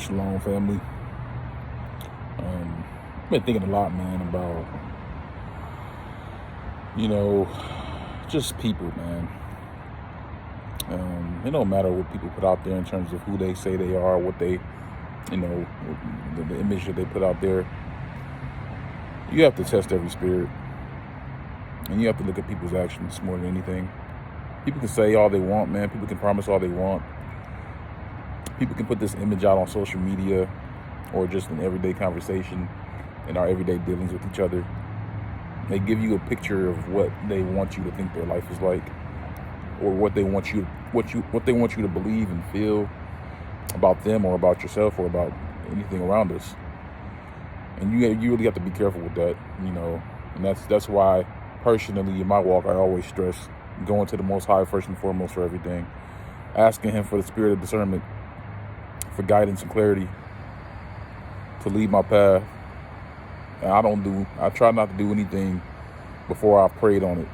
Shalom, family. I've been thinking a lot, man, about, just people, man. It don't matter what people put out there in terms of who they say they are, what they, the image that they put out there. You have to test every spirit, and you have to look at people's actions more than anything. People can say all they want, man. People can promise all they want. People can put this image out on social media or just in everyday conversation in our everyday dealings with each other. They give you a picture of what they want you to think their life is like, or what they want you to believe and feel about them or about yourself or about anything around us. And you really have to be careful with that, And that's why personally in my walk I always stress going to the Most High first and foremost for everything, asking Him for the spirit of discernment, for guidance and clarity to lead my path. And I try not to do anything before I've prayed on it.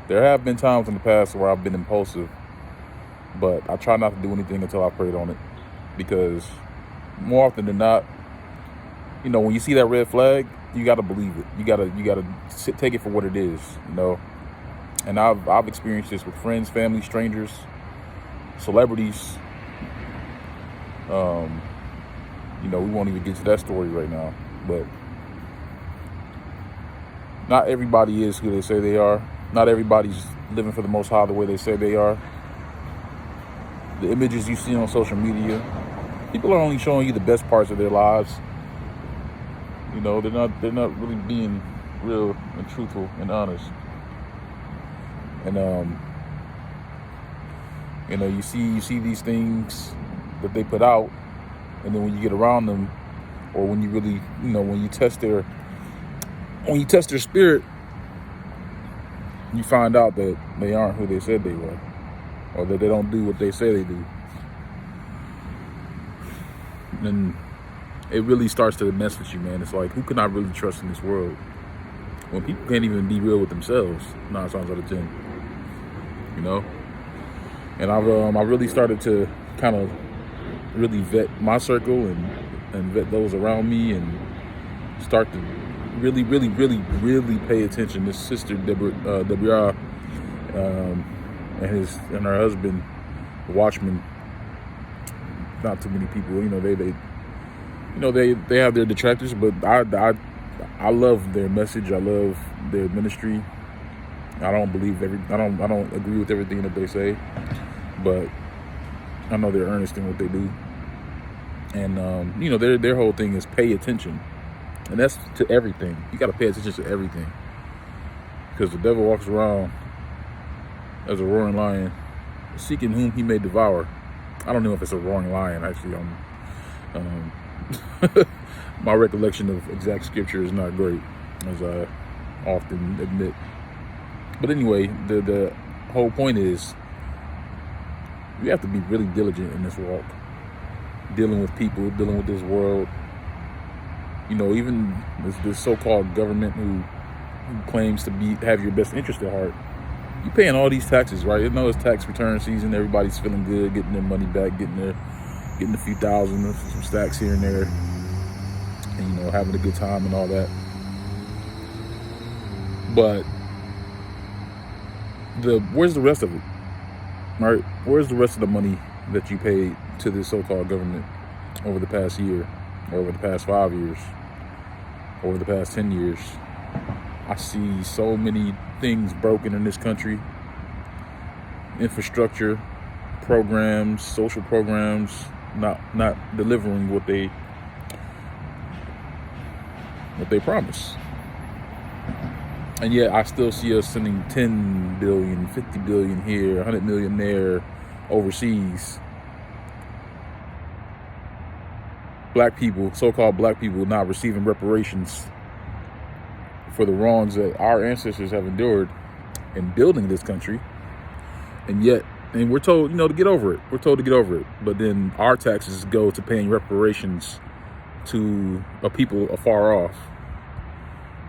There have been times in the past where I've been impulsive, but I try not to do anything until I've prayed on it, because more often than not, when you see that red flag, you got to believe it. You got to take it for what it is, And I've experienced this with friends, family, strangers, celebrities. We won't even get to that story right now, but not everybody is who they say they are. Not everybody's living for the Most High the way they say they are. The images you see on social media, people are only showing you the best parts of their lives. They're not really being real and truthful and honest. And you see these things that they put out, and then when you get around them, or when you really, when you test their spirit, you find out that they aren't who they said they were, or that they don't do what they say they do. And it really starts to mess with you, man. It's like, who can I really trust in this world when people can't even be real with themselves 9 times out of 10? And I really started to kind of really vet my circle and vet those around me, and start to really, really, really, really pay attention. This sister Deborah and her husband, the Watchman. Not too many people, they have their detractors, but I love their message. I love their ministry. I don't agree with everything that they say, but I know they're earnest in what they do. And their whole thing is pay attention, and that's to everything. You got to pay attention to everything, because the devil walks around as a roaring lion, seeking whom he may devour. I don't know if it's a roaring lion, actually. My recollection of exact scripture is not great, as I often admit. But anyway, the whole point is, you have to be really diligent in this walk, dealing with people, dealing with this world. Even this so-called government who claims to have your best interest at heart. You're paying all these taxes, right? It's tax return season. Everybody's feeling good, getting their money back, getting a few thousand, some stacks here and there, and having a good time and all that. But where's the rest of it, right? Where's the rest of the money that you paid to this so-called government over the past year, or over the past 5 years, over the past 10 years? I see so many things broken in this country. Infrastructure, programs, social programs, not delivering what they promise. And yet I still see us sending 10 billion, 50 billion here, 100 million there, overseas. Black people, so-called black people, not receiving reparations for the wrongs that our ancestors have endured in building this country. And we're told, to get over it. We're told to get over it. But then our taxes go to paying reparations to a people afar off.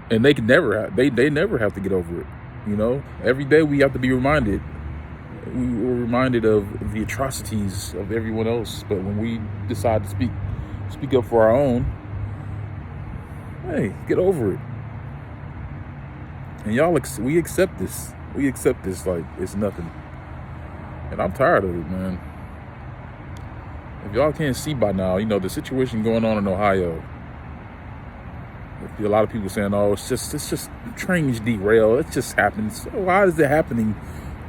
And they never have to get over it. Every day we have to be reminded. We were reminded of the atrocities of everyone else. But when we decide to speak speak up for our own, hey, get over it. And y'all, we accept this. We accept this like it's nothing. And I'm tired of it, man. If y'all can't see by now, the situation going on in Ohio. A lot of people saying, "Oh, it's just trains derail. It just happens." So why is it happening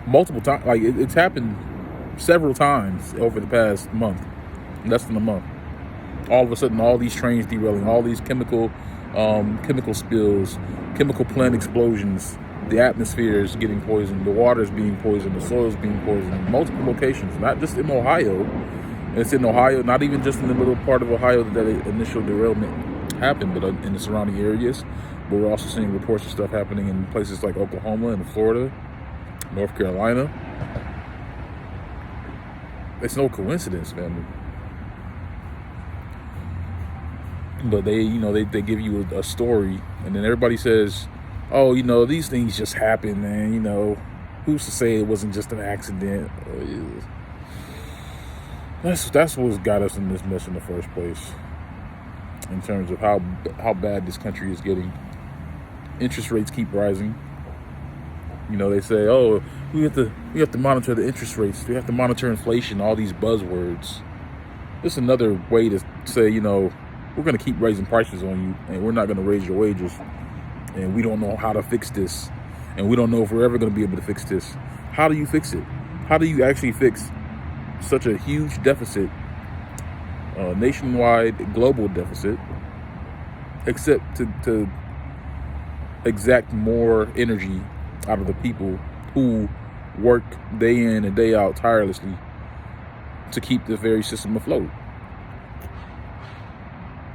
multiple times? Like it's happened several times over the past month, less than a month. All of a sudden, all these trains derailing, all these chemical spills, chemical plant explosions. The atmosphere is getting poisoned. The water is being poisoned. The soil is being poisoned in multiple locations, not just in Ohio. And it's in Ohio, not even just in the middle part of Ohio that the initial derailment happened, but in the surrounding areas. But we're also seeing reports of stuff happening in places like Oklahoma and Florida, North Carolina. It's no coincidence, family. But they give you a story, and then everybody says, "Oh, these things just happen, man. Who's to say it wasn't just an accident?" That's what's got us in this mess in the first place. In terms of how bad this country is getting, interest rates keep rising. They say, "Oh, we have to monitor the interest rates. We have to monitor inflation." All these buzzwords. This is another way to say, we're going to keep raising prices on you, and we're not going to raise your wages, and we don't know how to fix this, and we don't know if we're ever going to be able to fix this. How do you fix it? How do you actually fix such a huge deficit, nationwide, global deficit, except to exact more energy out of the people who work day in and day out tirelessly to keep the very system afloat?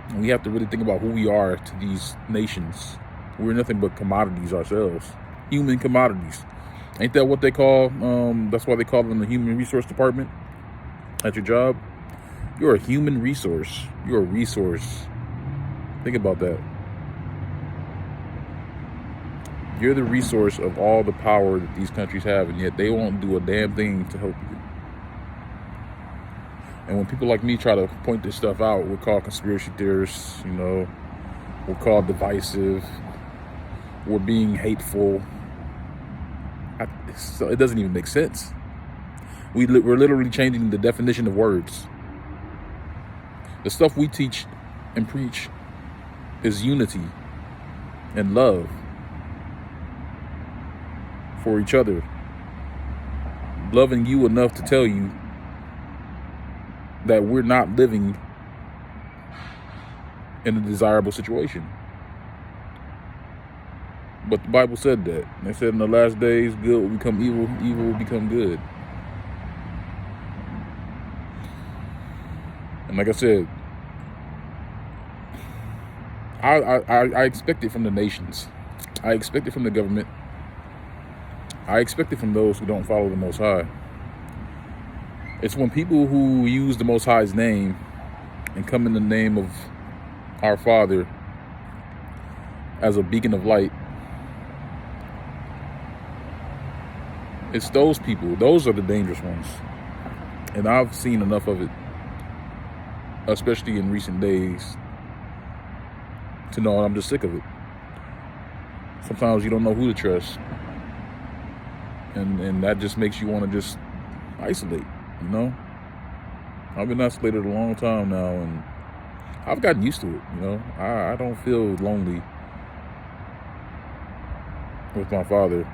And we have to really think about who we are to these nations. We're nothing but commodities ourselves, human commodities. Ain't that what they call? That's why they call them the human resource department at your job. You're a human resource. You're a resource. Think about that. You're the resource of all the power that these countries have, and yet they won't do a damn thing to help you. And when people like me try to point this stuff out, we're called conspiracy theorists, we're called divisive, we're being hateful. So it doesn't even make sense. We're literally changing the definition of words. The stuff we teach and preach is unity and love for each other. Loving you enough to tell you that we're not living in a desirable situation. But the Bible said that. They said in the last days, good will become evil, evil will become good. And like I said, I expect it from the nations. I expect it from the government. I expect it from those who don't follow the Most High. It's when people who use the Most High's name and come in the name of our Father as a beacon of light. It's those people. Those are the dangerous ones. And I've seen enough of it, especially in recent days, to know I'm just sick of it. Sometimes you don't know who to trust. And that just makes you want to just isolate, I've been isolated a long time now, and I've gotten used to it, I don't feel lonely with my father.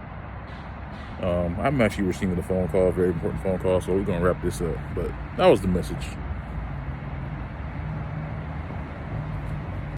I'm actually receiving a phone call, a very important phone call, so we're going to wrap this up. But that was the message.